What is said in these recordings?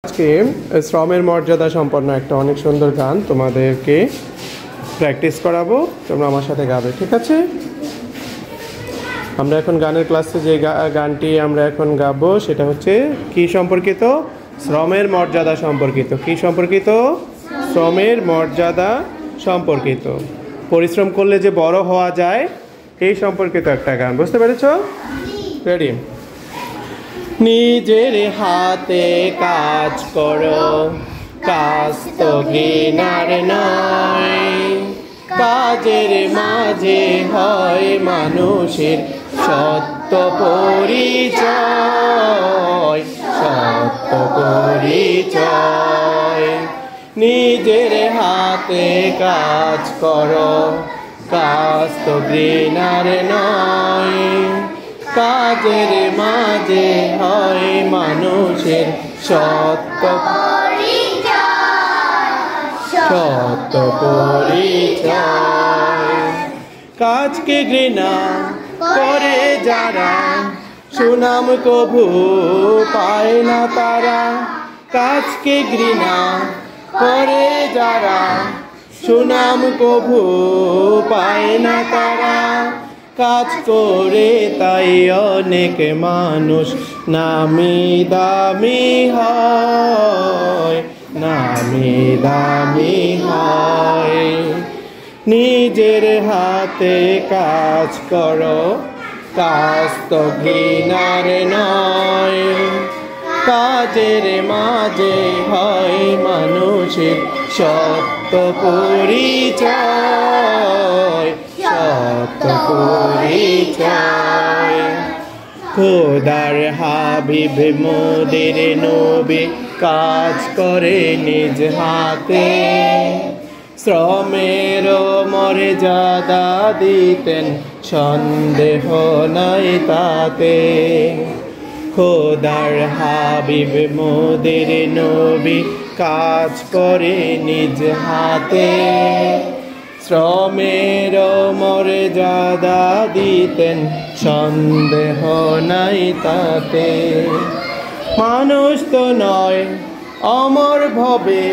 আজকে শ্রমের মর্যাদা সম্পন্ন একটা অনেক সুন্দর গান তোমাদেরকে প্র্যাকটিস করাবো, তোমরা আমার সাথে গাবে, ঠিক আছে? আমরা এখন গানের ক্লাসে যে গানটি আমরা এখন গাবো সেটা হচ্ছে কি সম্পর্কিত? শ্রমের মর্যাদা সম্পর্কিত। কি সম্পর্কিত? শ্রমের মর্যাদা সম্পর্কিত। পরিশ্রম করলে যে বড় হওয়া যায় এই সম্পর্কিত একটা গান, বুঝতে পেরেছো? রেডি? নিজের হাতে কাজ করো, কাজ তো ঘৃণার নয়, কাজের মাঝে হয় মানুষের সত্য পরিচয়, সত্য পরিচয়। নিজের হাতে কাজ করো, কাজ তো ঘৃণার নয়, কাজের মাঝে হয় মানুষের সত্য সত্য পরিচয়। কাজকে ঘৃণা করে যারা, সুনাম কভু পায় না তারা। কাজকে ঘৃণা করে যারা, সুনাম কভু পায় না তারা। কাজ করে তাই অনেক মানুষ নামি দামি হয়, নামি দামি হয়। নিজের হাতে কাজ করো, কাজ তো ঘৃণার নয়, কাজের মাঝে হয় মানুষের সত্য পরিচয়, সত্য পরিচয়। খোদার হাবিব মোদের নবী কাজ করে নিজ হাতে, শ্রমের মর্যাদা দিতেন সন্দেহ নাই তাতে। খোদার হাবিব মোদের নবী কাজ করে নিজ হাতে, শ্রমের মর্যাদা দিতেন সন্দেহ নাই তাতে। মানুষ তো নয় অমর ভবে,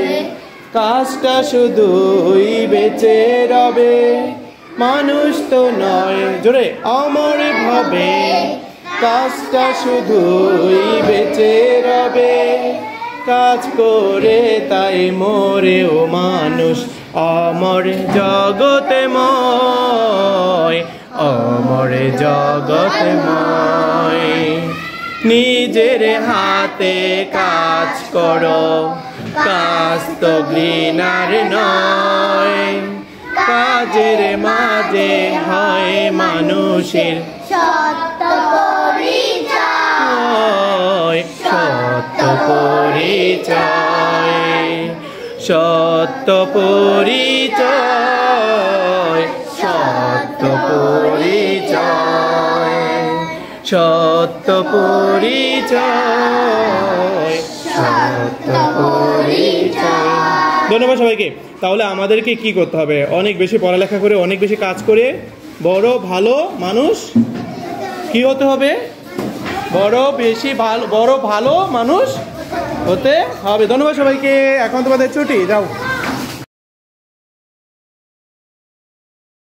কাজটা শুধুই বেঁচে রবে। মানুষ তো নয়, জোরে, অমর ভবে, কাজটা শুধুই বেঁচে রবে। কাজ করে তাই মরেও মানুষ অমর জগতেময়, অমর জগতেময়। নিজের হাতে কাজ করো, কাজ তো ঘৃণার নয়, কাজের মাঝে হয় মানুষের সত্য পরিচয়, সত্য পরিচয়, সত্য পরিচয়, সত্য পরিচয়, সত্য পরিচয়, সত্য পরিচয়। ধন্যবাদ সবাইকে। তাহলে আমাদেরকে কি করতে হবে? অনেক বেশি পড়ালেখা করে, অনেক বেশি কাজ করে বড় ভালো মানুষ কি হতে হবে? বড় ভালো মানুষ হতে হবে। ধন্যবাদ সবাইকে। এখন তোমাদের ছুটি, যাও।